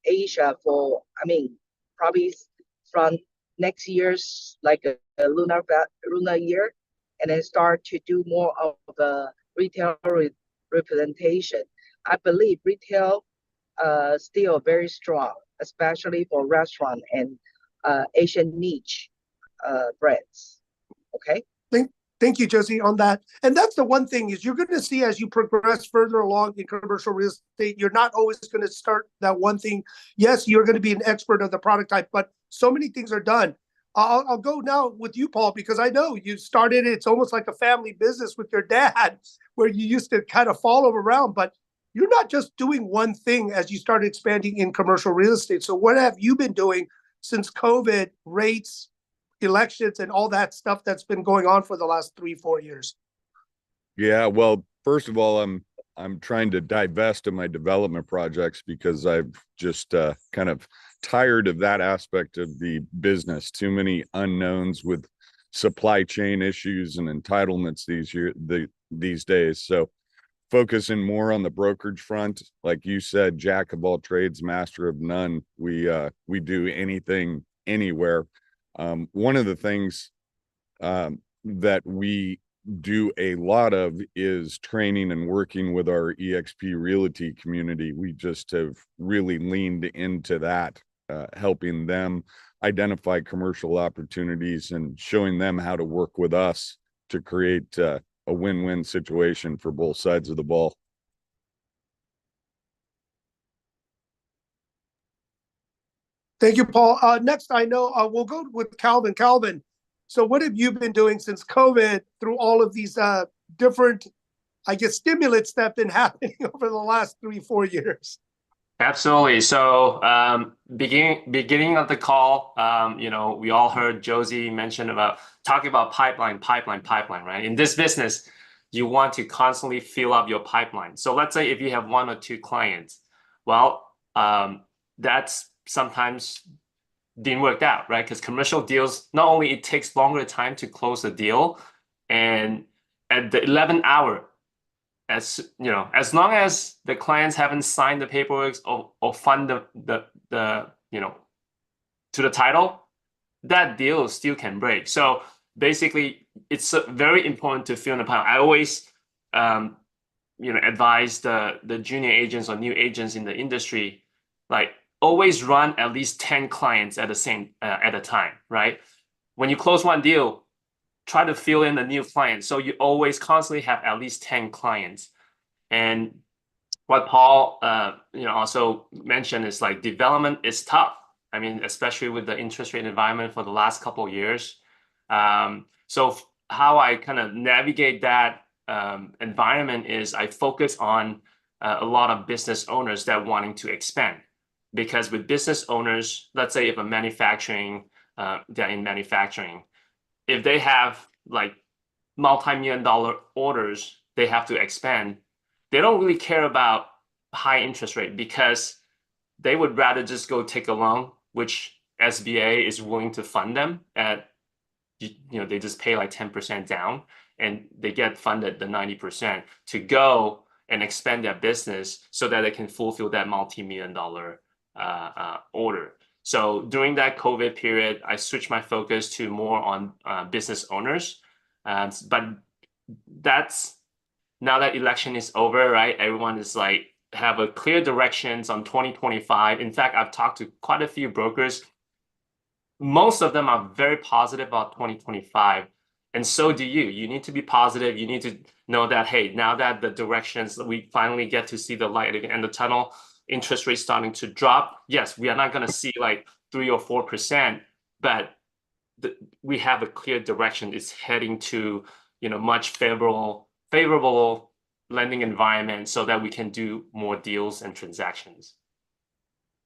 Asia for, I mean, probably from next year's like a lunar year, and then start to do more of the retail representation. I believe retail still very strong, especially for restaurant and Asian niche brands. Okay. Thank you, Josie, on that. And that's the one thing is you're going to see as you progress further along in commercial real estate, you're not always going to start that one thing. Yes, you're going to be an expert of the product type, but so many things are done. I'll go now with you, Paul, because I know you started, it's almost like a family business with your dad, where you used to kind of follow around, but you're not just doing one thing as you started expanding in commercial real estate. So what have you been doing since COVID, rates, elections, and all that stuff that's been going on for the last 3-4 years? Yeah, well, first of all, I'm trying to divest of my development projects because I've just kind of tired of that aspect of the business. Too many unknowns with supply chain issues and entitlements these days. So focusing more on the brokerage front, like you said, jack of all trades, master of none. We do anything, anywhere. One of the things that we do a lot of is training and working with our EXP Realty community. We just have really leaned into that, helping them identify commercial opportunities and showing them how to work with us to create a win-win situation for both sides of the ball. Thank you, Paul. Next, I know we'll go with Calvin. Calvin, so what have you been doing since COVID through all of these different, I guess, stimulants that have been happening over the last 3-4 years? Absolutely. So beginning of the call, we all heard Josie mention about talking about pipeline, right? In this business, you want to constantly fill up your pipeline. So let's say if you have 1 or 2 clients, well, that's sometimes didn't work out, right? Because commercial deals, not only it takes longer time to close the deal, and at the 11th hour, as long as the clients haven't signed the paperwork or fund the to the title, that deal still can break. So basically, it's very important to fill in the pipeline. I always advise the junior agents or new agents in the industry, like, always run at least 10 clients at a time, right? When you close one deal, try to fill in the new clients. So you always constantly have at least 10 clients. And what Paul also mentioned is like development is tough. I mean, especially with the interest rate environment for the last couple of years. So how I kind of navigate that environment is I focus on a lot of business owners that wanting to expand. Because with business owners, let's say if they're in manufacturing, if they have like multi-million-dollar orders, they have to expand. They don't really care about high interest rate because they would rather just go take a loan, which SBA is willing to fund them at, they just pay like 10% down and they get funded the 90% to go and expand their business so that they can fulfill that multi-million-dollar order. So during that COVID period, I switched my focus to more on business owners. But that's now that election is over, right? Everyone is like have a clear directions on 2025. In fact, I've talked to quite a few brokers. Most of them are very positive about 2025. And so do you. You need to be positive. You need to know that, hey, now that the directions, we finally get to see the light at the end of the tunnel, interest rates starting to drop. Yes, we are not going to see like 3 or 4%, but we have a clear direction. It's heading to much favorable lending environment so that we can do more deals and transactions.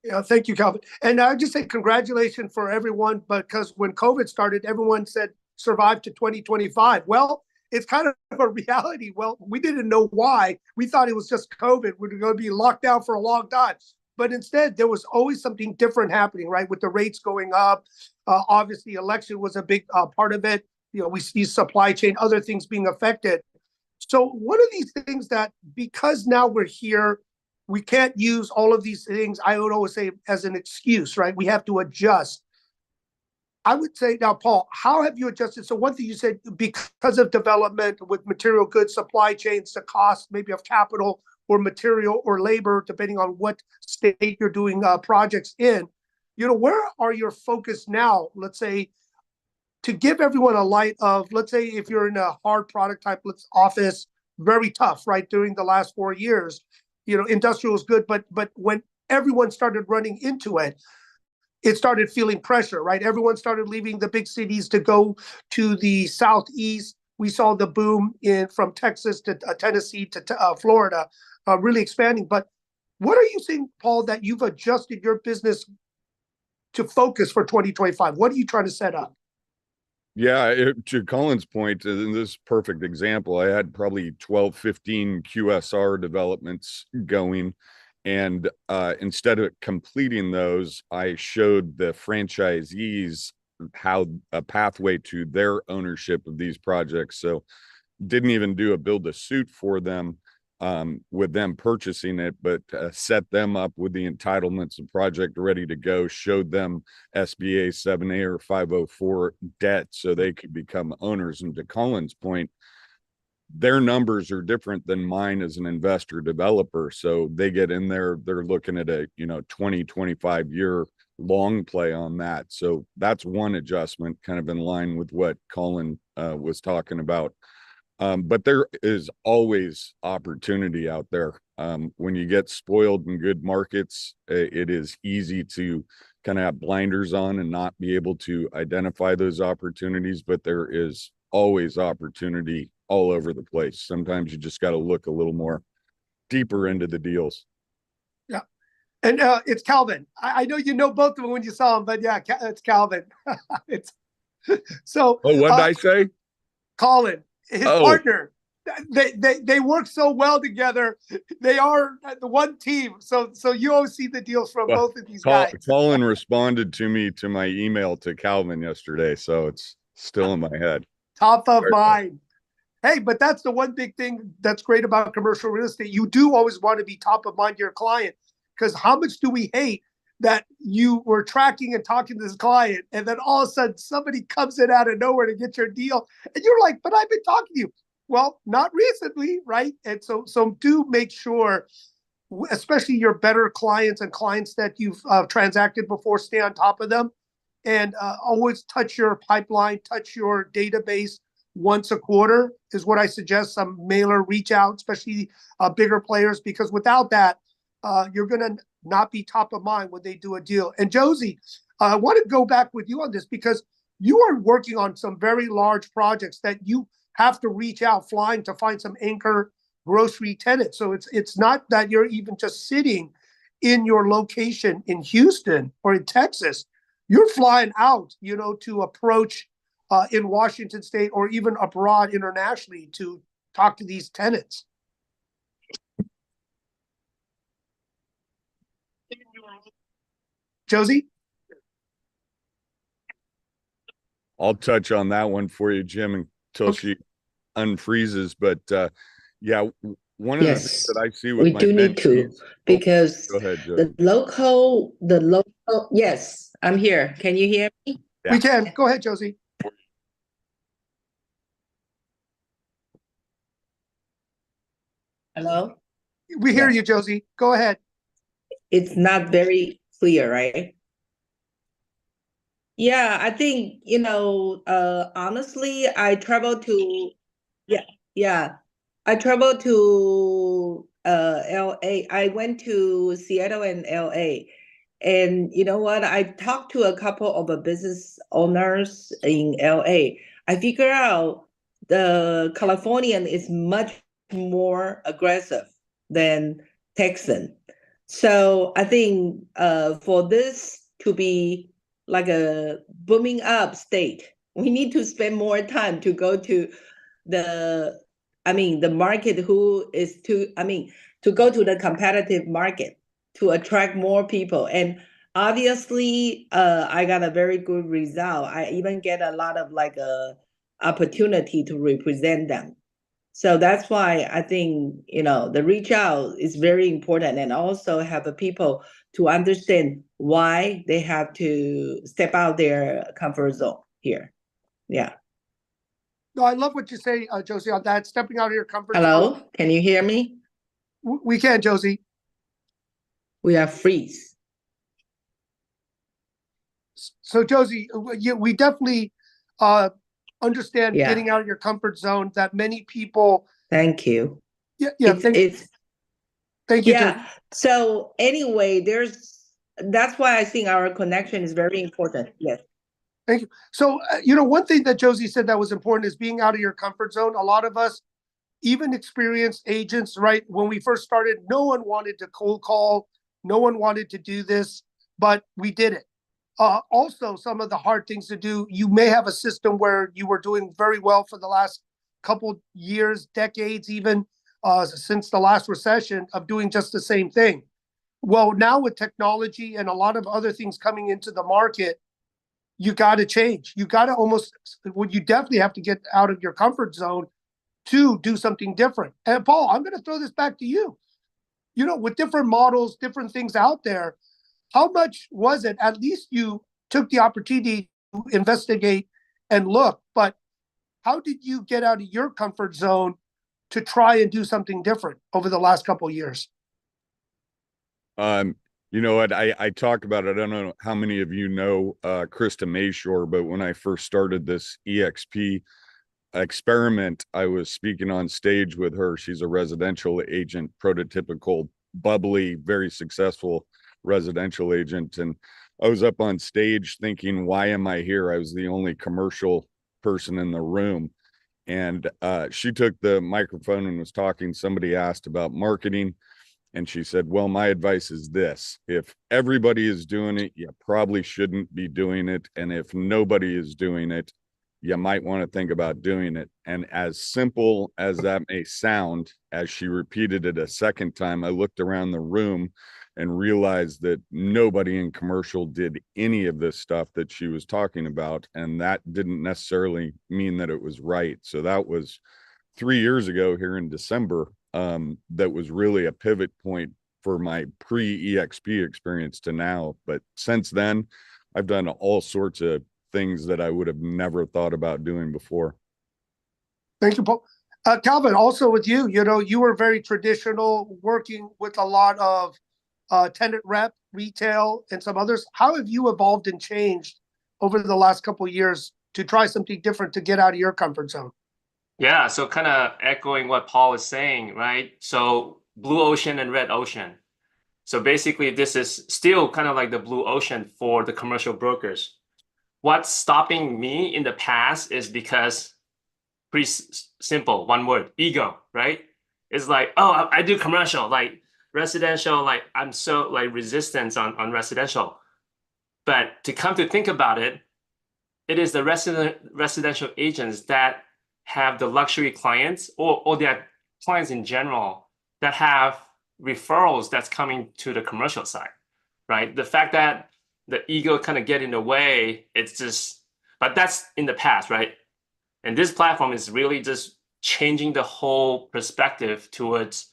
Yeah, thank you, Calvin. And I just say congratulations for everyone, because when COVID started, everyone said survive to 2025. Well, it's kind of a reality. Well, we didn't know why. We thought it was just COVID. We were going to be locked down for a long time. But instead, there was always something different happening, right? With the rates going up. Obviously, election was a big part of it. We see supply chain, other things being affected. So what are these things that, because now we're here, we can't use all of these things, I would always say, as an excuse, right? We have to adjust. I would say now, Paul, how have you adjusted? So one thing you said, because of development with material goods, supply chains, the cost maybe of capital or material or labor, depending on what state you're doing projects in, where are your focus now? Let's say, to give everyone a light of, let's say if you're in a hard product type, office, very tough, right? During the last 4 years, industrial is good, but when everyone started running into it, it started feeling pressure, right? Everyone started leaving the big cities to go to the Southeast. We saw the boom from Texas to Tennessee to Florida, really expanding. But what are you saying, Paul, that you've adjusted your business to focus for 2025? What are you trying to set up? Yeah, to Colin's point, in this perfect example, I had probably 12, 15 QSR developments going. And instead of completing those, I showed the franchisees how a pathway to their ownership of these projects. So didn't even do a build a suit for them with them purchasing it, but set them up with the entitlements of project ready to go, showed them SBA 7A or 504 debt so they could become owners. And to Colin's point, their numbers are different than mine as an investor developer. So they get in there, they're looking at a 20, 25 year long play on that. So that's one adjustment, kind of in line with what Colin was talking about. But there is always opportunity out there. When you get spoiled in good markets, it is easy to kind of have blinders on and not be able to identify those opportunities, but there is always opportunity all over the place. Sometimes you just got to look a little more deeper into the deals. Yeah. And it's Calvin. I know you know both of them when you saw them, but yeah, it's Calvin. It's so. Oh, what did I say? Colin, his partner. They work so well together. They are the one team. So you always see the deals from both of these guys. Colin responded to my email to Calvin yesterday, so it's still in my head. Top of mind. Hey, but that's the one big thing that's great about commercial real estate. You do always want to be top of mind to your client, because how much do we hate that you were tracking and talking to this client, and then all of a sudden somebody comes in out of nowhere to get your deal, and you're like, but I've been talking to you. Well, not recently, right? And so do make sure, especially your better clients and clients that you've transacted before, stay on top of them, and always touch your pipeline, touch your database once a quarter is what I suggest. Some mailer reach out, especially bigger players, because without that, you're going to not be top of mind when they do a deal. And Josie, I want to go back with you on this, because you are working on some very large projects that you have to reach out flying to find some anchor grocery tenants. So it's not that you're even just sitting in your location in Houston or in Texas. You're flying out, to approach in Washington State or even abroad internationally to talk to these tenants. Josie? I'll touch on that one for you, Jim, until she unfreezes. But yeah, one of the things that I see with we my do need to, because go ahead, the local, yes, I'm here. Can you hear me? Yeah. We can. Go ahead, Josie. Hello? We hear you, Josie. Go ahead. It's not very clear, right? Yeah, I think, honestly, I traveled to, I traveled to LA. I went to Seattle and LA. And you know what? I talked to a couple of business owners in LA. I figure out the Californian is much more aggressive than Texan. So I think for this to be like a booming up state, we need to spend more time to go to the market to go to the competitive market to attract more people. And obviously, I got a very good result. I even get a lot of opportunity to represent them. So that's why I think, the reach out is very important, and also have the people to understand why they have to step out their comfort zone here. Yeah. No, I love what you say, Josie, on that, stepping out of your comfort zone. Hello, can you hear me? We can, Josie. We are freeze. So Josie, we definitely understand Yeah. getting out of your comfort zone, that many people. Thank you. Yeah. Thank you, Josie. Yeah. So anyway, that's why I think our connection is very important. Yes. Thank you. So, one thing that Josie said that was important is being out of your comfort zone. A lot of us, even experienced agents, right? When we first started, no one wanted to cold call. No one wanted to do this, but we did it. Also, some of the hard things to do, you may have a system where you were doing very well for the last couple years, decades, even since the last recession, of doing just the same thing. Well, now with technology and a lot of other things coming into the market, you got to change. You got to you definitely have to get out of your comfort zone to do something different. And Paul, I'm going to throw this back to you. With different models, different things out there, how much was it? At least you took the opportunity to investigate and look, but how did you get out of your comfort zone to try and do something different over the last couple of years? You know what? I talk about it. I don't know how many of you know Krista Mayshore, but when I first started this EXP experiment, I was speaking on stage with her. She's a residential agent, prototypical, bubbly, very successful residential agent. And I was up on stage thinking, why am I here? I was the only commercial person in the room. And she took the microphone and was talking. Somebody asked about marketing. And she said, well, my advice is this: if everybody is doing it, you probably shouldn't be doing it. And if nobody is doing it, you might want to think about doing it. And as simple as that may sound, as she repeated it a second time, I looked around the room and realized that nobody in commercial did any of this stuff that she was talking about. And that didn't necessarily mean that it was right. So that was 3 years ago here in December. That was really a pivot point for my pre-EXP experience to now. But since then, I've done all sorts of things that I would have never thought about doing before. Thank you, Paul. Calvin, also with you, you were very traditional, working with a lot of tenant rep, retail, and some others. How have you evolved and changed over the last couple of years to try something different to get out of your comfort zone? Yeah, so kind of echoing what Paul is saying, right? So blue ocean and red ocean. So basically, this is still kind of like the blue ocean for the commercial brokers. What's stopping me in the past is because pretty simple, one word: ego, right? It's like, oh, I do commercial, like residential, like I'm so like resistant on residential. But to come to think about it, it is the residential agents that have the luxury clients, or their clients in general, that have referrals that's coming to the commercial side, right? The fact that the ego kind of get in the way, it's just, but that's in the past, right? And this platform is really just changing the whole perspective towards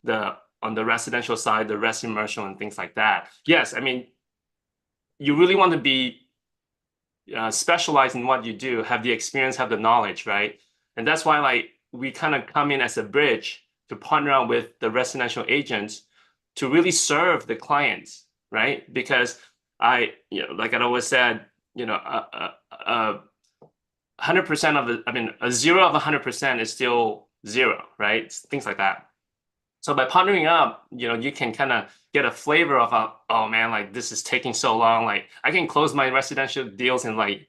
on the residential side, the res commercial and things like that. Yes, I mean, you really want to be specialized in what you do, have the experience, have the knowledge, right? And that's why like we kind of come in as a bridge to partner up with the residential agents to really serve the clients, right? Because like I always said, 100% of it, I mean, a 0 of 100% is still 0, right? Things like that. So by partnering up, you can kind of get a flavor of, oh man, like this is taking so long. Like I can close my residential deals in like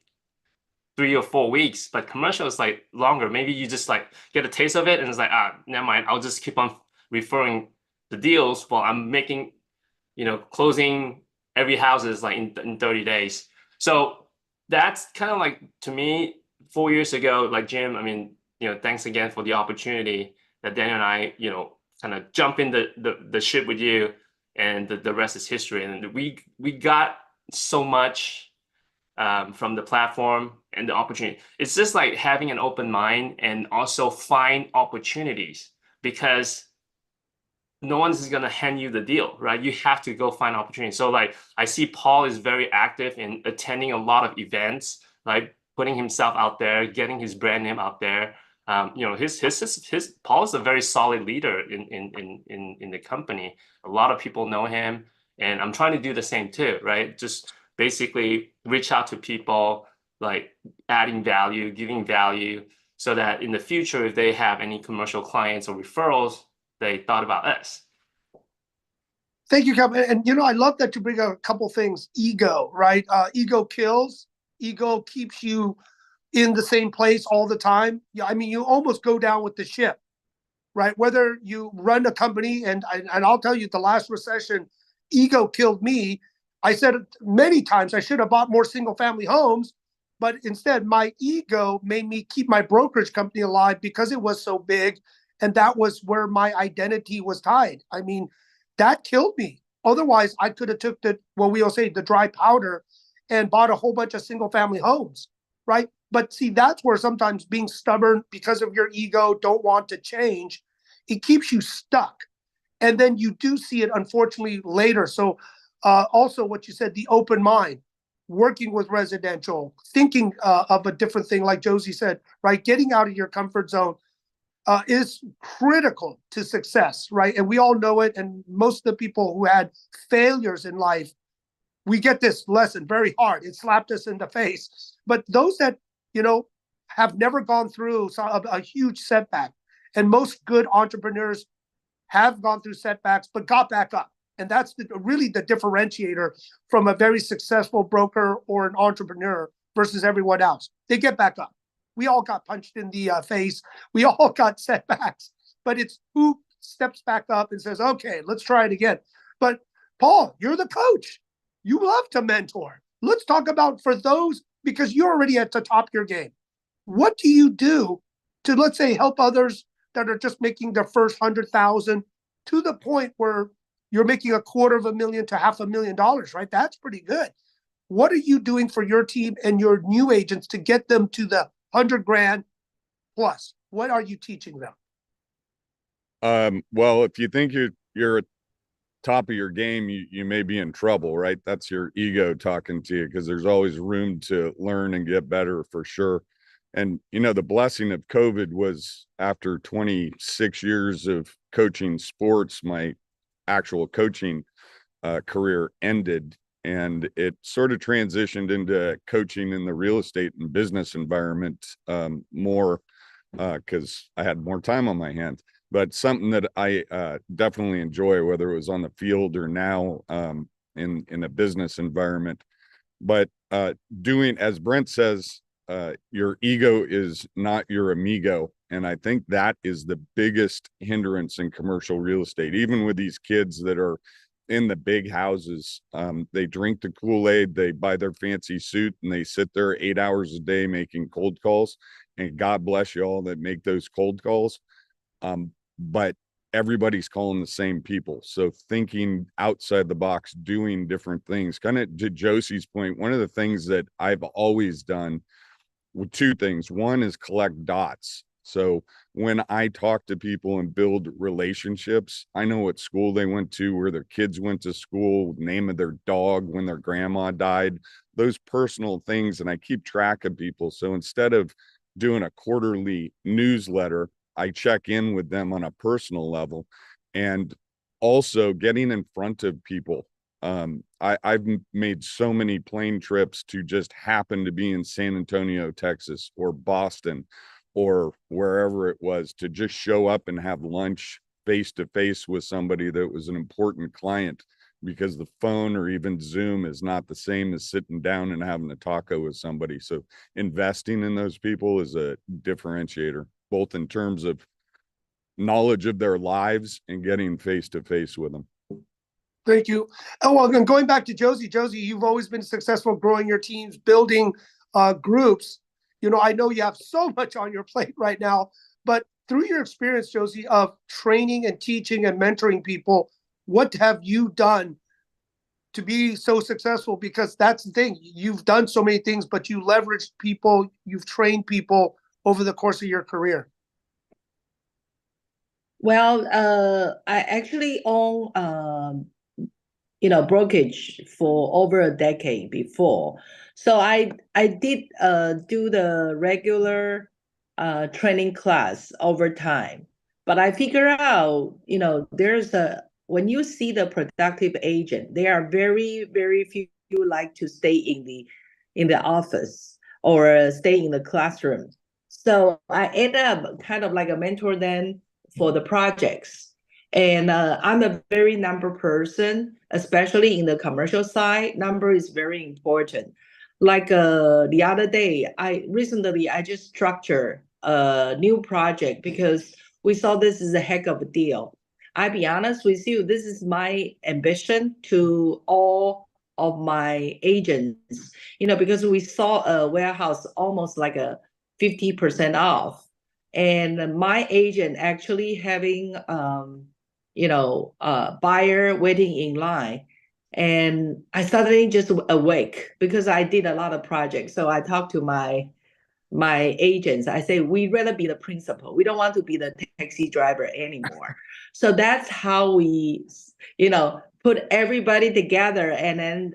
3 or 4 weeks, but commercial is like longer. Maybe you just like get a taste of it and it's like, never mind. I'll just keep on referring the deals while I'm making, closing every house is like in 30 days. So that's kind of like, to me, 4 years ago, like Jim, I mean, thanks again for the opportunity that Daniel and I, kind of jump in the ship with you, and the rest is history. And we got so much from the platform and the opportunity. It's just like having an open mind and also find opportunities, because no one's going to hand you the deal, right? You have to go find opportunities. So like I see Paul is very active in attending a lot of events, like putting himself out there, getting his brand name out there. You know, his Paul is a very solid leader in the company. A lot of people know him, and I'm trying to do the same too, right? Just basically reach out to people, like adding value, giving value, so that in the future, if they have any commercial clients or referrals, they thought about us. Thank you, Kevin. And you know, I love that you bring up a couple things. Ego, right? Ego kills. Ego keeps you in the same place all the time. Yeah, I mean, you almost go down with the ship, right? Whether you run a company, and I'll tell you, the last recession, ego killed me. I said many times I should have bought more single-family homes, but instead, my ego made me keep my brokerage company alive because it was so big, and that was where my identity was tied. I mean, that killed me. Otherwise, I could have took what we'll say, the dry powder, and bought a whole bunch of single-family homes, right? But see, that's where sometimes being stubborn because of your ego, don't want to change, it keeps you stuck. And then you do see it, unfortunately, later. So also what you said, the open mind, working with residential, thinking of a different thing, like Josie said, right? Getting out of your comfort zone is critical to success, right? And we all know it. And most of the people who had failures in life, we get this lesson very hard. It slapped us in the face. But those that, you know, have never gone through a huge setback, and most good entrepreneurs have gone through setbacks, but got back up. And that's really the differentiator from a very successful broker or an entrepreneur versus everyone else. They get back up. We all got punched in the face. We all got setbacks, but it's who steps back up and says, okay, let's try it again. But Paul, you're the coach. You love to mentor. Let's talk about, for those, because you're already at the top of your game, what do you do to, let's say, help others that are just making their first 100,000 to the point where you're making $250,000 to $500,000, right? That's pretty good. What are you doing for your team and your new agents to get them to the 100 grand plus? What are you teaching them? Well, if you think you're at top of your game, you may be in trouble, right? That's your ego talking to you, because there's always room to learn and get better, for sure. And you know, the blessing of COVID was, after 26 years of coaching sports, my actual coaching career ended, and it sort of transitioned into coaching in the real estate and business environment more, because I had more time on my hands. But something that I definitely enjoy, whether it was on the field or now in a business environment. But doing, as Brent says, your ego is not your amigo. And I think that is the biggest hindrance in commercial real estate. Even with these kids that are in the big houses, they drink the Kool-Aid, they buy their fancy suit, and they sit there 8 hours a day making cold calls. And God bless you all that make those cold calls. But everybody's calling the same people. So thinking outside the box, doing different things. Kind of to Josie's point, one of the things that I've always done with two things. One is collect dots. So when I talk to people and build relationships, I know what school they went to, where their kids went to school, name of their dog, when their grandma died, those personal things. And I keep track of people. So instead of doing a quarterly newsletter, I check in with them on a personal level. And also getting in front of people. I've made so many plane trips to just happen to be in San Antonio, Texas, or Boston, or wherever it was, to just show up and have lunch face to face with somebody that was an important client, because the phone or even Zoom is not the same as sitting down and having a taco with somebody. So investing in those people is a differentiator, both in terms of knowledge of their lives and getting face to face with them. Thank you. Oh, well, and going back to Josie. Josie, you've always been successful growing your teams, building groups. You know, I know you have so much on your plate right now, but through your experience, Josie, of training and teaching and mentoring people, what have you done to be so successful, because that's the thing. You've done so many things, but you leveraged people, you've trained people over the course of your career. Well, I actually own brokerage for over a decade before. So I did do the regular training class over time. But I figure out, there's when you see the productive agent, they are very, very few like to stay in the office or stay in the classroom. So I end up kind of like a mentor then for the projects. And I'm a very number person, especially in the commercial side. Number is very important. Like the other day, I just structured a new project because we saw this is a heck of a deal. I be honest with you, this is my ambition to all of my agents, because we saw a warehouse almost like a 50% off. And my agent actually having buyer waiting in line. And I suddenly just awake because I did a lot of projects. So I talked to my agents. I say, we'd rather be the principal. We don't want to be the taxi driver anymore. So that's how we, put everybody together. And then,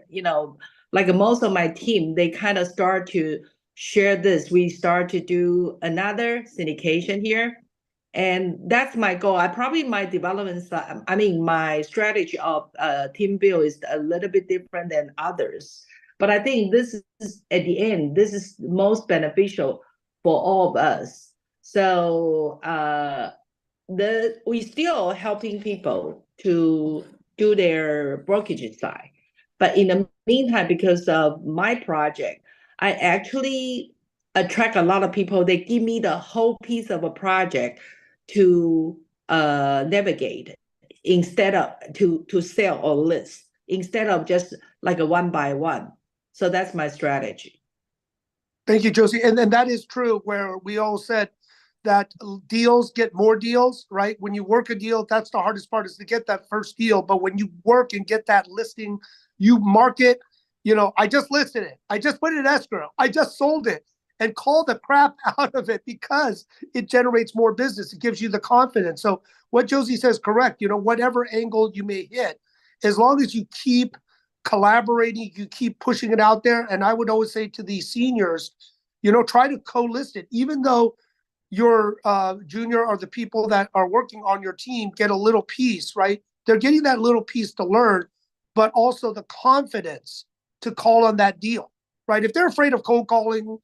like most of my team, they kind of start to share this. We start to do another syndication here. And that's my goal. My development side, my strategy of team build is a little bit different than others. But I think this is, at the end, this is most beneficial for all of us. So we still helping people to do their brokerage side. But in the meantime, because of my project, I actually attract a lot of people. They give me the whole piece of a project to navigate instead of to sell or list, instead of just like a one by one. So that's my strategy. Thank you, Josie. And that is true, where we all said that deals get more deals, right? When you work a deal, that's the hardest part, is to get that first deal. But when you work and get that listing, you market, I just listed it. I just put it in escrow. I just sold it, and call the crap out of it, because it generates more business. It gives you the confidence. So what Josie says, correct. Whatever angle you may hit, as long as you keep collaborating, you keep pushing it out there. And I would always say to the seniors, try to co-list it, even though your junior or the people that are working on your team get a little piece, right? They're getting that little piece to learn, but also the confidence to call on that deal, right? If they're afraid of cold calling,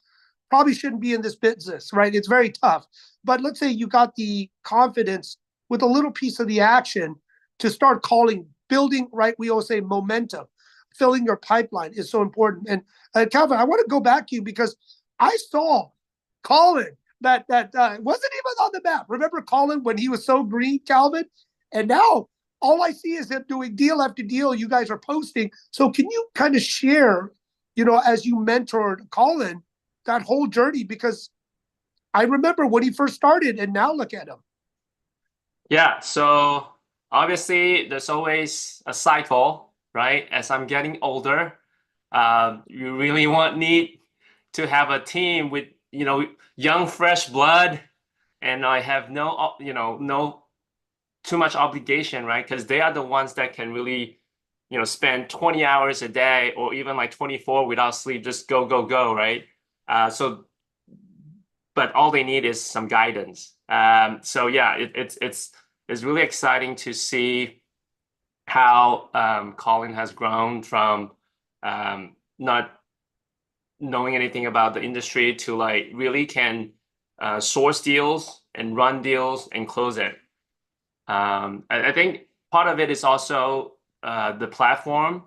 probably shouldn't be in this business, right? It's very tough. But let's say you got the confidence with a little piece of the action to start calling, building, right? We always say momentum. Filling your pipeline is so important. And Calvin, I want to go back to you, because I saw Colin that wasn't even on the map. Remember Colin when he was so green, Calvin? And now all I see is him doing deal after deal you guys are posting. So can you kind of share, as you mentored Colin, that whole journey? Because I remember when he first started, and now look at him. Yeah, so obviously there's always a cycle, right? As I'm getting older, you really need to have a team with, young, fresh blood. And I have no too much obligation, right? Because they are the ones that can really, spend 20 hours a day, or even like 24 without sleep, just go, right? But all they need is some guidance. So yeah, it's really exciting to see how Colin has grown from not knowing anything about the industry to like really can source deals and run deals and close it. I think part of it is also the platform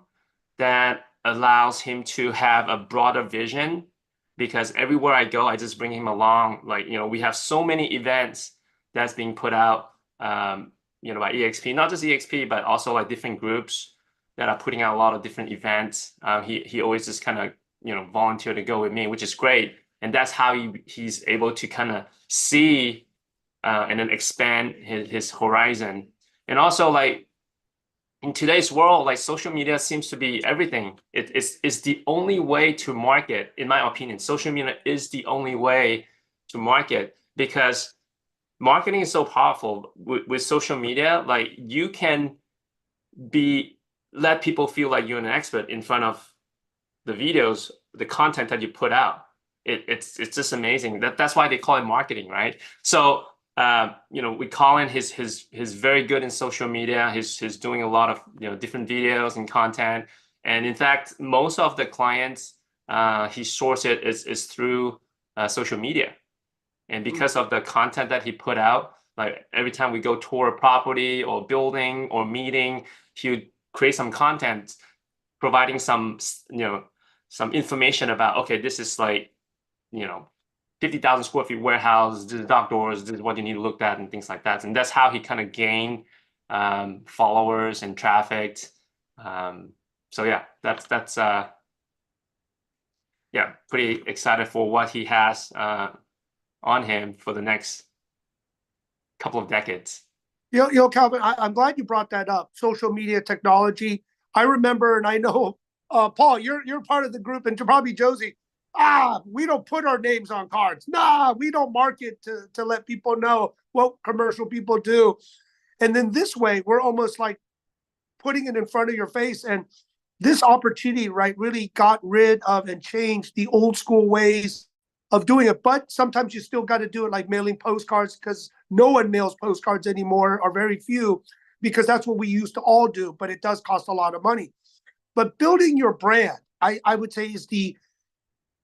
that allows him to have a broader vision, because everywhere I go, I just bring him along. Like, we have so many events that's being put out, by EXP, not just EXP, but also like different groups that are putting out a lot of different events. He always just kind of, volunteer to go with me, which is great. And that's how he's able to kind of see and then expand his horizon. And also, like, in today's world, like social media seems to be everything. It's the only way to market, in my opinion. Social media is the only way to market because marketing is so powerful with social media. Like you can let people feel like you're an expert in front of the videos, the content that you put out. It's just amazing. That's why they call it marketing, right? So we call in his very good in social media. He's doing a lot of different videos and content. And in fact, most of the clients he sourced it is through social media. And because of the content that he put out, like every time we go tour a property or building or meeting, he would create some content providing some information about, okay, this is like 50,000 square feet warehouse, this is dock doors, this is what you need to look at and things like that. And that's how he kind of gained followers and traffic. So yeah, that's pretty excited for what he has on him for the next couple of decades. Calvin, I'm glad you brought that up. Social media technology. I remember, and I know, Paul, you're part of the group, and probably Josie. We don't put our names on cards. Nah, we don't market to let people know what commercial people do. And then this way, we're almost like putting it in front of your face. And this opportunity, right, really got rid of and changed the old school ways of doing it. But sometimes you still got to do it like mailing postcards, because no one mails postcards anymore, or very few, because that's what we used to all do. But it does cost a lot of money. But building your brand, I would say, is the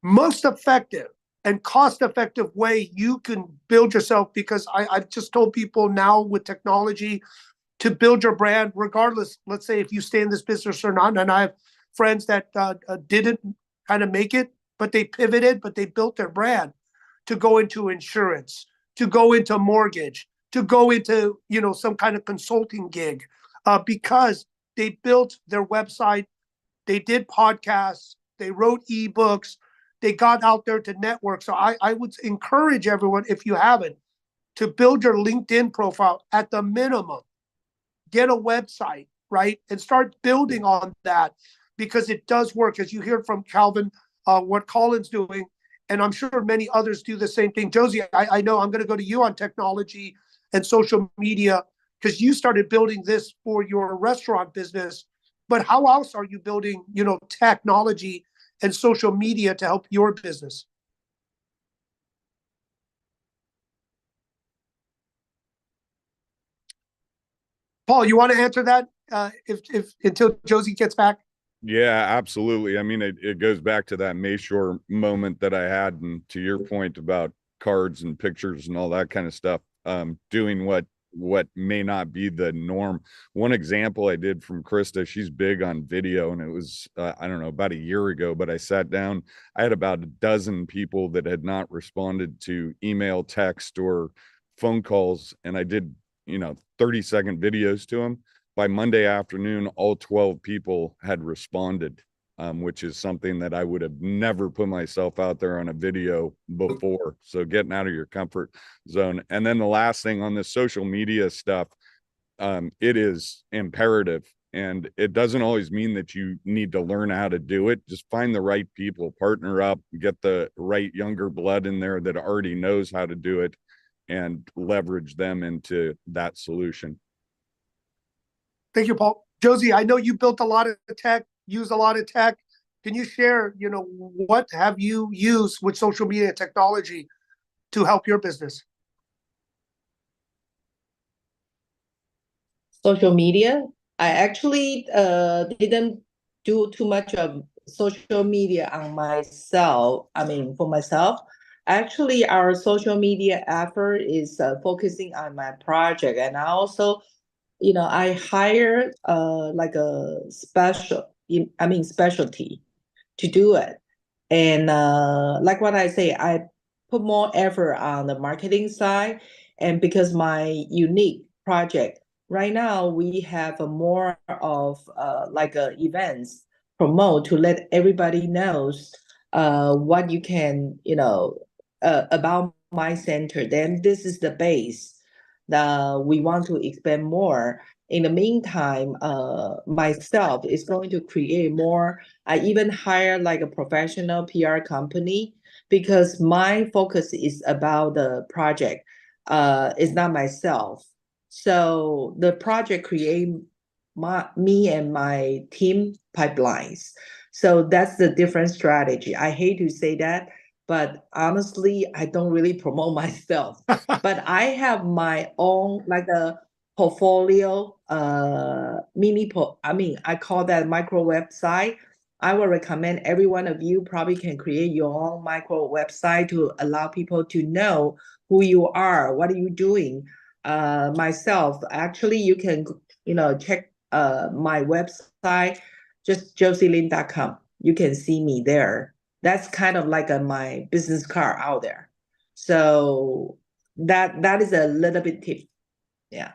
most effective and cost-effective way you can build yourself, because I've just told people now with technology to build your brand, regardless, let's say if you stay in this business or not. And I have friends that didn't kind of make it, but they pivoted, but they built their brand to go into insurance, to go into mortgage, to go into some kind of consulting gig, because they built their website, they did podcasts, they wrote ebooks, they got out there to network. So I would encourage everyone, if you haven't, to build your LinkedIn profile at the minimum. Get a website, right? And start building on that, because it does work. As you hear from Calvin, what Colin's doing, and I'm sure many others do the same thing. Josie, I know I'm going to go to you on technology and social media, because you started building this for your restaurant business. But how else are you building, technology and social media to help your business? Paul, you want to answer that if until Josie gets back? Yeah, absolutely. I mean, it goes back to that Mayshore moment that I had, and to your point about cards and pictures and all that kind of stuff, doing what may not be the norm. One example I did from Krista, she's big on video, and it was I don't know, about a year ago, but I sat down, I had about a dozen people that had not responded to email, text, or phone calls, and I did 30-second videos to them. By Monday afternoon, all 12 people had responded, which is something that I would have never put myself out there on a video before. So getting out of your comfort zone. And then the last thing on this social media stuff, it is imperative. And it doesn't always mean that you need to learn how to do it. Just find the right people, partner up, get the right younger blood in there that already knows how to do it, and leverage them into that solution. Thank you, Paul. Josie, I know you built a lot of tech, use a lot of tech. Can you share, what have you used with social media technology to help your business? Social media, I actually didn't do too much of social media on myself. I mean, for myself, actually, our social media effort is focusing on my project, and I also, I hired like a specialty to do it. And like what I say, I put more effort on the marketing side, and because my unique project right now, we have a more of like events promote to let everybody knows what you can, about my center. Then this is the base that we want to expand more. in the meantime, myself is going to create more. I even hire like a professional PR company because my focus is about the project. It's not myself. So the project create me and my team pipelines. So that's the different strategy. I hate to say that, but honestly, I don't really promote myself. But I have my own like a portfolio, I call that micro website. I will recommend every one of you probably can create your own micro website to allow people to know who you are, what are you doing. Myself, actually, you can check my website, just josielyn.com. You can see me there. That's kind of like my business card out there. So that is a little bit tip. Yeah.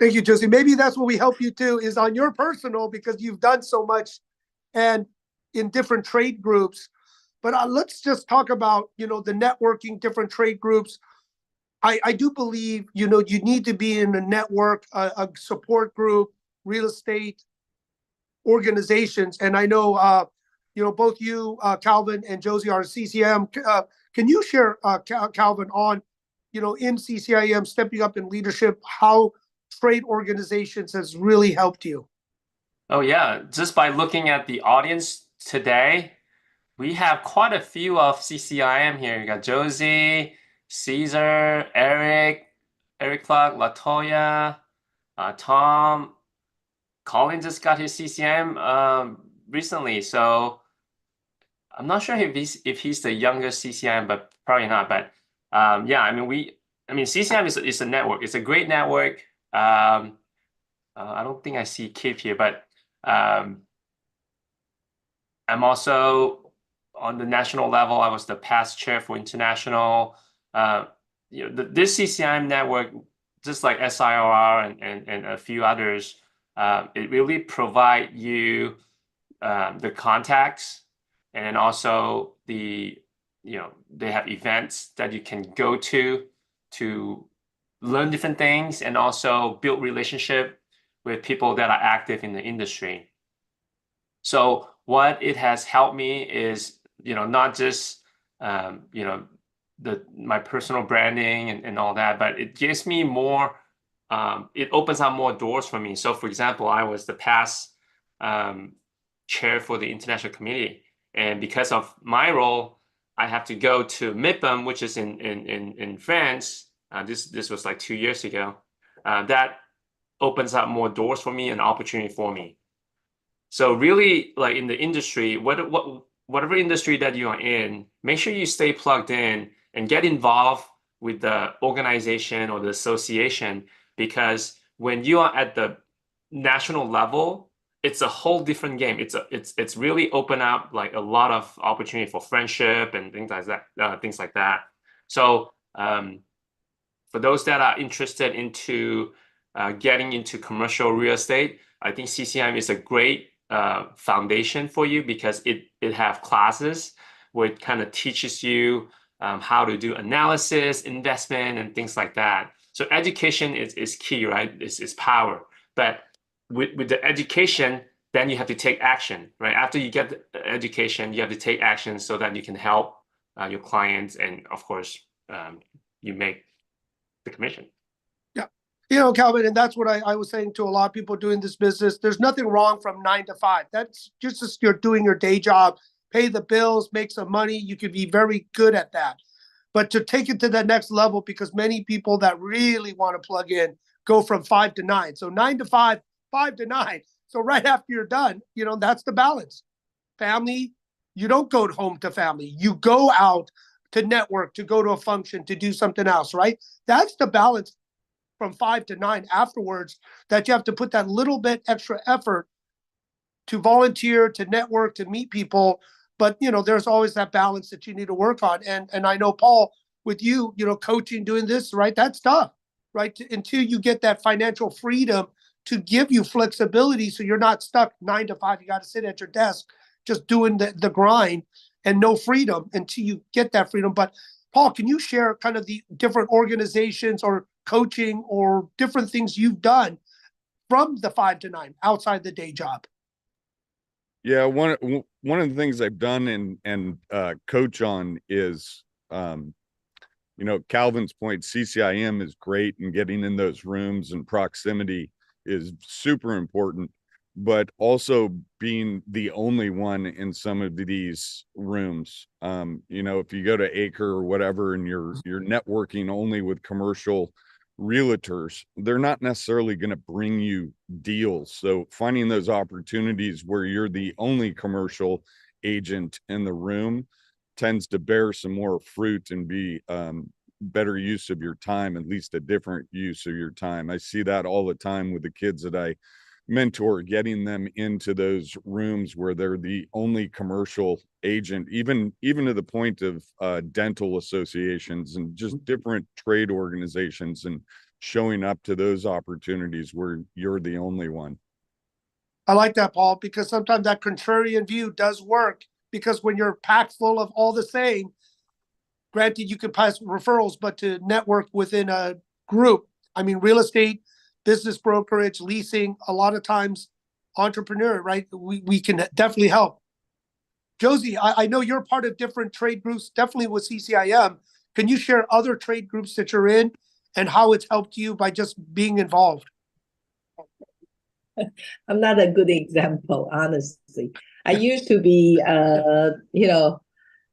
Thank you, Josie. Maybe that's what we help you do is on your personal, because you've done so much and in different trade groups. But let's just talk about, the networking, different trade groups. I do believe, you need to be in a network, a support group, real estate organizations. And I know, both you, Calvin and Josie are CCM. Can you share, Calvin, on, in CCIM, stepping up in leadership, how trade organizations has really helped you? Oh yeah, just by looking at the audience today, we have quite a few of CCIM here. You got Josie, Caesar, Eric Clark, Latoya, Tom. Colin just got his CCM recently, so I'm not sure if he's the youngest CCIM, but probably not. But yeah, I mean CCM is a network. It's a great network. I don't think I see Kip here, but I'm also on the national level. I was the past chair for international. This CCIM network, just like SIRR and a few others, it really provide you the contacts, and then also they have events that you can go to learn different things and also build relationship with people that are active in the industry. So what it has helped me is, not just, my personal branding and all that, but it gives me more, it opens up more doors for me. So for example, I was the past chair for the international committee. And because of my role, I have to go to MIPIM, which is in France. This was like 2 years ago. That opens up more doors for me and opportunity for me. So really, like in the industry, whatever industry that you are in, make sure you stay plugged in and get involved with the organization or the association, because when you are at the national level, it's a whole different game. It's really open up like a lot of opportunity for friendship and things like that. So for those that are interested into getting into commercial real estate, I think CCM is a great foundation for you, because it have classes where it kind of teaches you how to do analysis, investment, and things like that. So education is key, right? It's power. But with the education, then you have to take action, right? After you get the education, you have to take action so that you can help your clients, and of course, you make the commission. Yeah. Calvin, and that's what I was saying to a lot of people doing this business. There's nothing wrong from 9 to 5. That's just you're doing your day job, pay the bills, make some money. You could be very good at that. But to take it to the next level, because many people that really want to plug in go from 5 to 9. So 9 to 5, 5 to 9. So right after you're done, that's the balance. Family, you don't go home to family. You go out to network, to go to a function, to do something else, right? That's the balance from 5 to 9 afterwards, that you have to put that little bit extra effort to volunteer, to network, to meet people. But, there's always that balance that you need to work on. And I know, Paul, with you, coaching, doing this, right? That's tough, right? Until you get that financial freedom to give you flexibility, so you're not stuck 9 to 5. You got to sit at your desk just doing the grind and no freedom until you get that freedom. But Paul, can you share kind of the different organizations or coaching or different things you've done from the 5 to 9 outside the day job? Yeah, one of the things I've done and coach on is, Calvin's point, CCIM is great, and getting in those rooms and proximity is super important, but also being the only one in some of these rooms. If you go to Acre or whatever and you're networking only with commercial realtors, they're not necessarily going to bring you deals. So finding those opportunities where you're the only commercial agent in the room tends to bear some more fruit and be better use of your time, at least a different use of your time. I see that all the time with the kids that I mentor, getting them into those rooms where they're the only commercial agent, even to the point of dental associations and just different trade organizations, and showing up to those opportunities where you're the only one. I like that, Paul, because sometimes that contrarian view does work, because when you're packed full of all the same, granted you can pass referrals, but to network within a group, I mean, real estate, business brokerage, leasing, a lot of times entrepreneur, right? We can definitely help. Josie, I know you're part of different trade groups, definitely with CCIM. Can you share other trade groups that you're in and how it's helped you by just being involved? I'm not a good example, honestly. I used to be,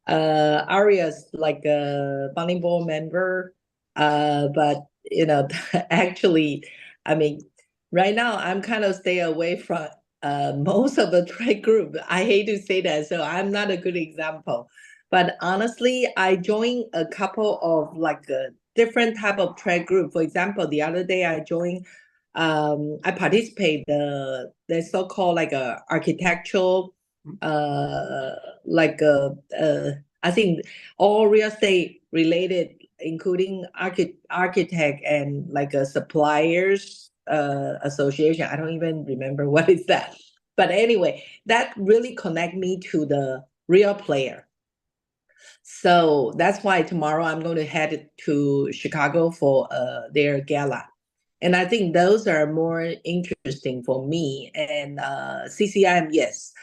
Aria's like a founding board member, but actually, I mean, right now I'm kind of stay away from most of the trade group. I hate to say that, so I'm not a good example. But honestly, I joined a couple of like a different type of trade group. For example, the other day I joined. I participate the so-called like a architectural, I think all real estate related, including architect and like a suppliers association. I don't even remember what is that. But anyway, that really connect me to the real player. So that's why tomorrow I'm going to head to Chicago for their gala. And I think those are more interesting for me. And CCIM, yes.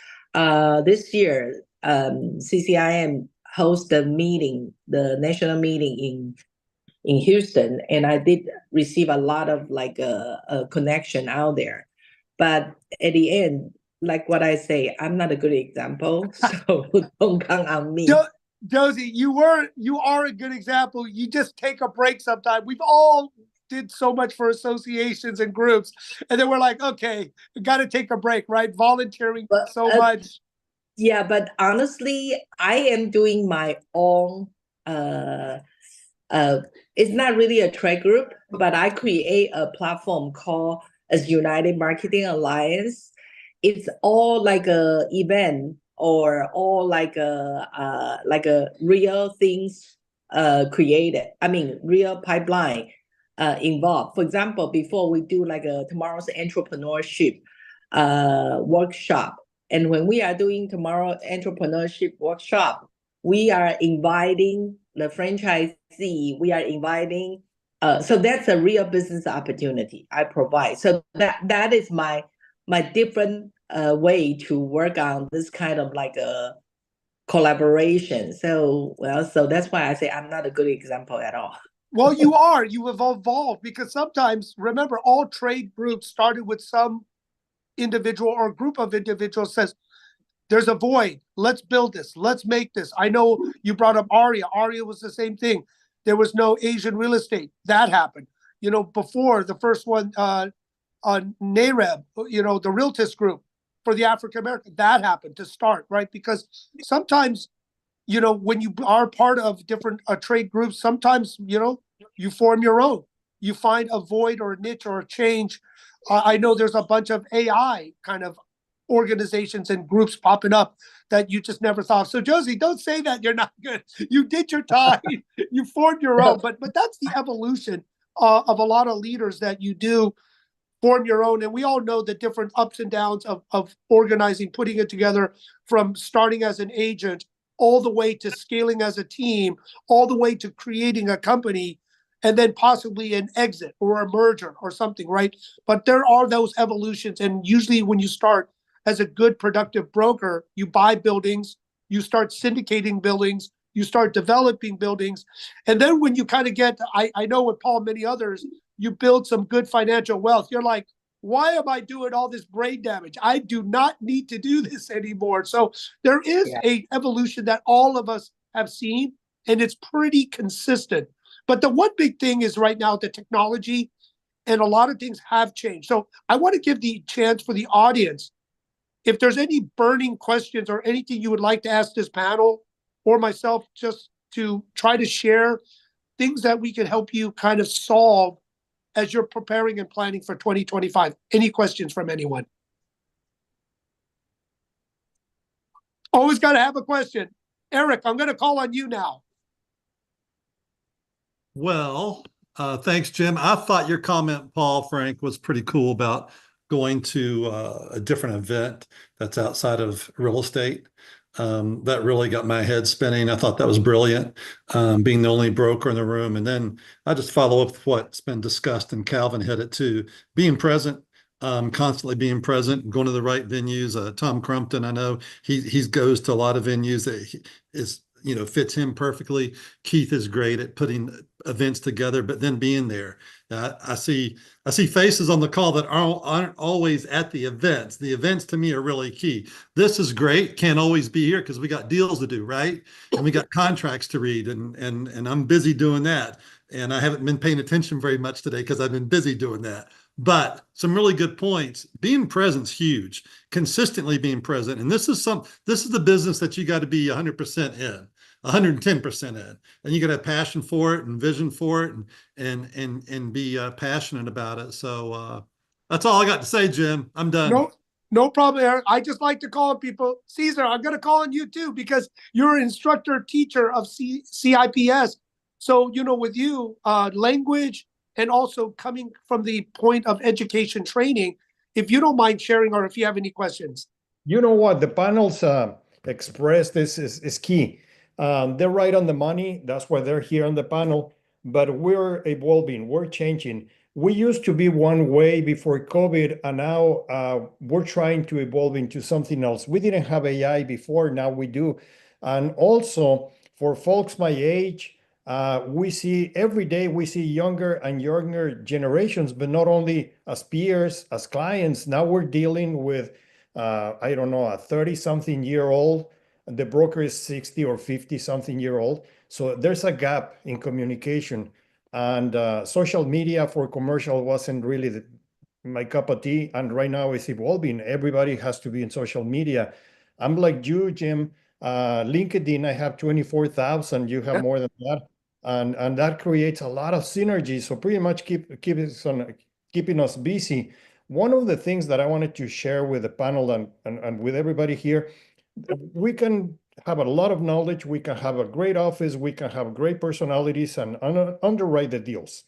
This year, CCIM host the meeting, the national meeting in Houston, and I did receive a lot of like a connection out there. But at the end, like what I say, I'm not a good example, so don't count on me. Josie, you are a good example. You just take a break sometime. We've all did so much for associations and groups, and then we're like, okay, we got to take a break, right? Volunteering so much. Yeah, but honestly, I am doing my own. It's not really a trade group, but I create a platform called as United Marketing Alliance. It's all like a event or all like a real things created. I mean, real pipeline involved. For example, before we do like a tomorrow's entrepreneurship workshop, and when we are doing tomorrow entrepreneurship workshop, we are inviting the franchisee. We are inviting. So that's a real business opportunity I provide. So that is my different way to work on this kind of like a collaboration. So that's why I say I'm not a good example at all. Well, you have evolved, because sometimes, remember, all trade groups started with some individual or group of individuals says, there's a void. Let's build this. Let's make this. I know you brought up Aria. Aria was the same thing. There was no Asian real estate. That happened. Before the first one, NAREB, the Realtist Group for the African American, that happened to start, right? Because sometimes, when you are part of different trade groups, sometimes, you form your own. You find a void or a niche or a change. I know there's a bunch of AI kind of organizations and groups popping up that you just never thought of. So Josie, don't say that you're not good. You did your time. You formed your own, but that's the evolution of a lot of leaders, that you do form your own. And we all know the different ups and downs of organizing, putting it together, from starting as an agent all the way to scaling as a team, all the way to creating a company. and then possibly an exit or a merger or something, right? But there are those evolutions. And usually when you start as a good productive broker, you buy buildings, you start syndicating buildings, you start developing buildings. And then when you kind of get, I know with Paul and many others, you build some good financial wealth. You're like, why am I doing all this brain damage? I do not need to do this anymore. So there is a evolution that all of us have seen, and it's pretty consistent. But the one big thing is right now the technology, and a lot of things have changed. So I want to give the chance for the audience, if there's any burning questions or anything you would like to ask this panel or myself, just to try to share things that we can help you kind of solve as you're preparing and planning for 2025. Any questions from anyone? Always got to have a question. Eric, I'm going to call on you now. Well, thanks, Jim. I thought your comment, Paul, Frank, was pretty cool about going to a different event that's outside of real estate. That really got my head spinning. I thought that was brilliant, being the only broker in the room. And then I just follow up with what's been discussed, and Calvin hit it too. Being present, constantly being present, going to the right venues. Tom Crumpton, I know he goes to a lot of venues that is, fits him perfectly. Keith is great at putting events together, but then being there. I see faces on the call that aren't always at the events. The events to me are really key. This is great. Can't always be here because we got deals to do, right? And we got contracts to read, and I'm busy doing that. And I haven't been paying attention very much today because I've been busy doing that. But some really good points. Being present's huge. Consistently being present, and this is the business that you got to be 100% in, 110% in, and you got to have passion for it and vision for it, and be passionate about it. So that's all I got to say, Jim. I'm done. No problem, Eric. I just like to call on people. Caesar, I'm going to call on you too, because you're an instructor teacher of CIPS. So, with you, language, and also coming from the point of education training, if you don't mind sharing, or if you have any questions. You know what? The panels express this is key. They're right on the money. That's why they're here on the panel. But we're evolving. We're changing. We used to be one way before COVID, and now we're trying to evolve into something else. We didn't have AI before. Now we do. And also, for folks my age, we see every day, we see younger and younger generations, but not only as peers, as clients. Now we're dealing with, I don't know, a 30-something-year-old. The broker is 60 or 50-something-year-old. So there's a gap in communication. And social media for commercial wasn't really my cup of tea. And right now it's evolving. Everybody has to be in social media. I'm like you, Jim. LinkedIn, I have 24,000. You have more than that. And that creates a lot of synergy. So pretty much keeping us busy. One of the things that I wanted to share with the panel and with everybody here, we can have a lot of knowledge, we can have a great office, we can have great personalities and underwrite the deals.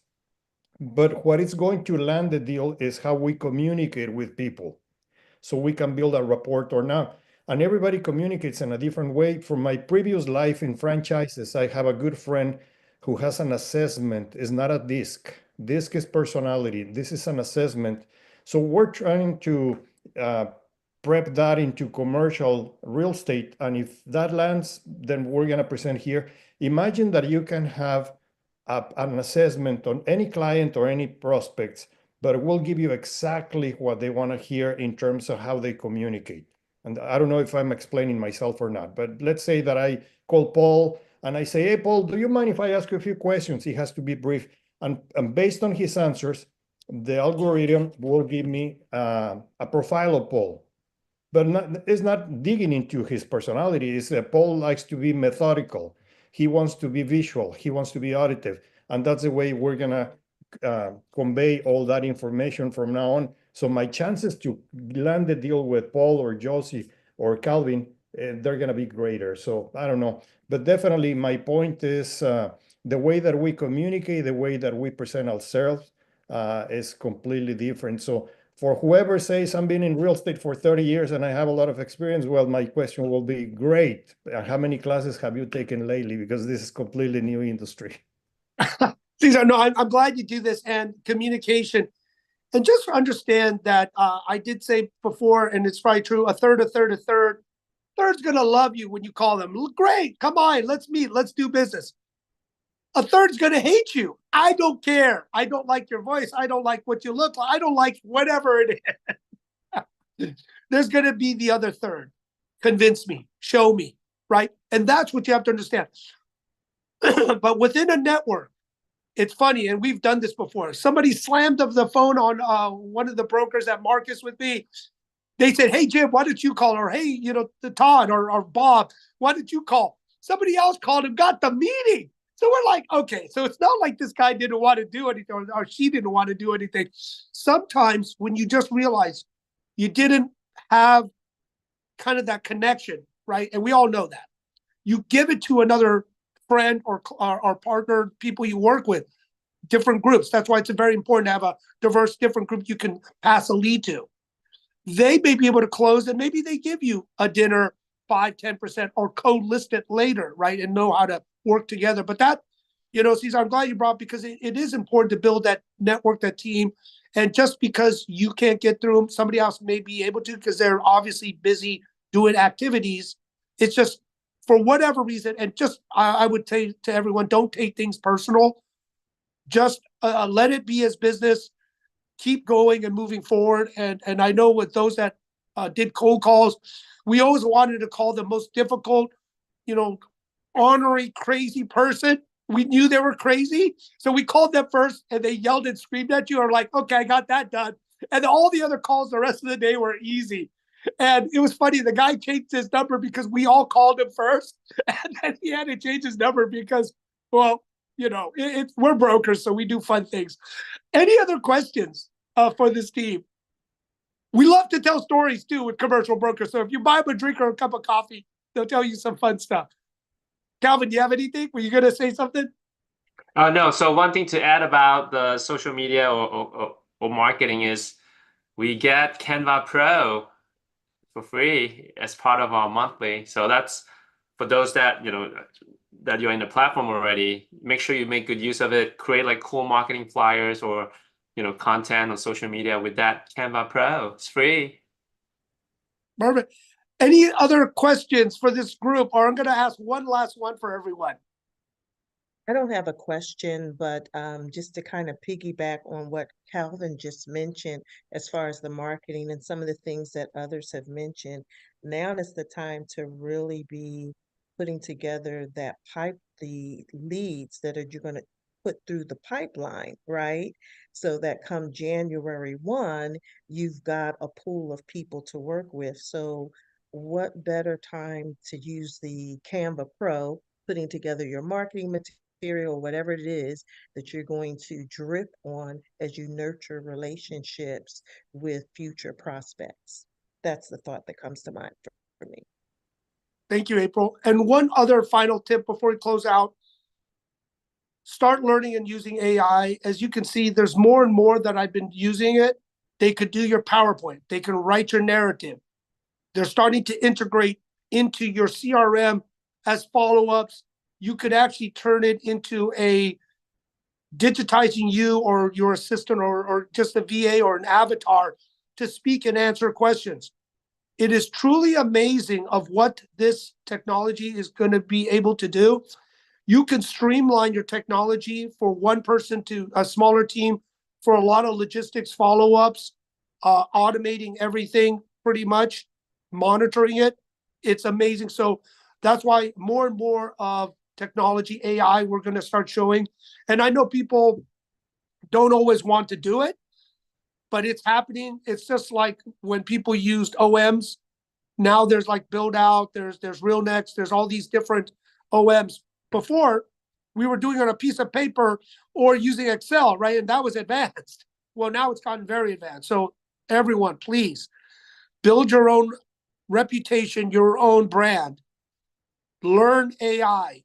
But what is going to land the deal is how we communicate with people. So we can build a rapport or not. And everybody communicates in a different way. From my previous life in franchises, I have a good friend who has an assessment. It's not a disc. Disc is personality. This is an assessment. So we're trying to prep that into commercial real estate. And if that lands, then we're going to present here. Imagine that you can have an assessment on any client or any prospects, but it will give you exactly what they want to hear in terms of how they communicate. And I don't know if I'm explaining myself or not, but let's say that I call Paul and I say, hey, Paul, do you mind if I ask you a few questions? He has to be brief. And based on his answers, the algorithm will give me a profile of Paul. But it's not digging into his personality. It's that Paul likes to be methodical. He wants to be visual. He wants to be auditive. And that's the way we're going to convey all that information from now on. So my chances to land the deal with Paul or Josie or Calvin, they're going to be greater. So I don't know. But definitely my point is the way that we communicate, the way that we present ourselves is completely different. So for whoever says I'm been in real estate for 30 years and I have a lot of experience, well, my question will be, great. How many classes have you taken lately? Because this is completely new industry. Cesar, no, I'm glad you do this, and communication. And just understand that I did say before, and it's probably true, a third. Third's going to love you when you call them. Great, come on, let's meet, let's do business. A third's going to hate you. I don't care. I don't like your voice. I don't like what you look like. I don't like whatever it is. There's going to be the other third. Convince me, show me, right? And that's what you have to understand. But within a network, it's funny, and we've done this before. Somebody slammed up the phone on one of the brokers at Marcus with me. They said, hey, Jim, why don't you call? Or, hey, the Todd or Bob, why did you call? Somebody else called and got the meeting. So we're like, okay, so it's not like this guy didn't want to do anything or she didn't want to do anything. Sometimes when you just realize you didn't have kind of that connection, right? And we all know that. You give it to another friend or partner, people you work with, different groups. That's why it's very important to have a diverse, different group you can pass a lead to. They may be able to close, and maybe they give you a dinner 5-10% or co-list it later, right? And know how to work together. But that, Cesar, I'm glad you brought, because it is important to build that network, that team. And just because you can't get through them, somebody else may be able to, because they're obviously busy doing activities. It's just for whatever reason. And just, I would say to everyone, don't take things personal. Just let it be as business. Keep going and moving forward. And I know with those that did cold calls, we always wanted to call the most difficult, ornery, crazy person. We knew they were crazy. So we called them first, and they yelled and screamed at you. Or like, okay, I got that done. And all the other calls the rest of the day were easy. And it was funny. The guy changed his number because we all called him first. And then he had to change his number because, well, we're brokers, so we do fun things. Any other questions for this team? We love to tell stories too with commercial brokers. So if you buy them a drink or a cup of coffee, they'll tell you some fun stuff. Calvin, do you have anything? Were you going to say something? No. So one thing to add about the social media or marketing is we get Canva Pro for free as part of our monthly. So that's for those that that you're in the platform already. Make sure you make good use of it. Create like cool marketing flyers or content on social media with that Canva Pro. It's free. Perfect. Any other questions for this group? Or I'm going to ask one last one for everyone. I don't have a question, but just to kind of piggyback on what Calvin just mentioned, as far as the marketing and some of the things that others have mentioned, now is the time to really be putting together the leads that you're going to put through the pipeline, right? So that come January 1, you've got a pool of people to work with. So what better time to use the Canva Pro, putting together your marketing material, whatever it is that you're going to drip on as you nurture relationships with future prospects. That's the thought that comes to mind for me. Thank you, April. And one other final tip before we close out. Start learning and using AI. As you can see, there's more and more that I've been using it. They could do your PowerPoint. They can write your narrative. They're starting to integrate into your CRM as follow-ups. You could actually turn it into a digitizing you or your assistant or just a VA or an avatar to speak and answer questions. It is truly amazing of what this technology is going to be able to do. You can streamline your technology for one person to a smaller team for a lot of logistics follow-ups, automating everything pretty much, monitoring it. It's amazing. So that's why more and more of technology, AI, we're going to start showing. And I know people don't always want to do it, but it's happening. It's just like when people used OMs. Now there's like Build Out, there's RealNext, there's all these different OMs. Before, we were doing it on a piece of paper or using Excel, right? And that was advanced. Well, now it's gotten very advanced. So everyone, please build your own reputation, your own brand. Learn AI.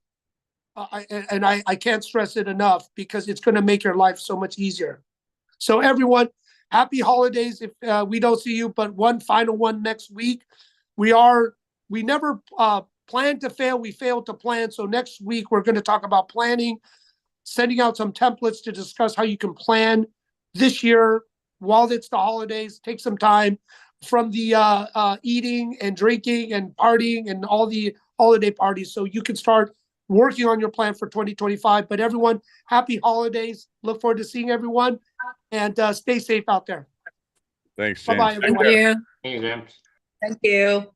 I can't stress it enough because it's going to make your life so much easier. So everyone, happy holidays if we don't see you, but one final one next week. We never plan to fail, we fail to plan. So next week, we're going to talk about planning. sending out some templates to discuss how you can plan this year while it's the holidays. Take some time from the eating and drinking and partying and all the holiday parties, so you can start working on your plan for 2025. But everyone, happy holidays. Look forward to seeing everyone, and stay safe out there. Thanks, James. Bye-bye, Thank everyone. you. Thank you, James. Thank you.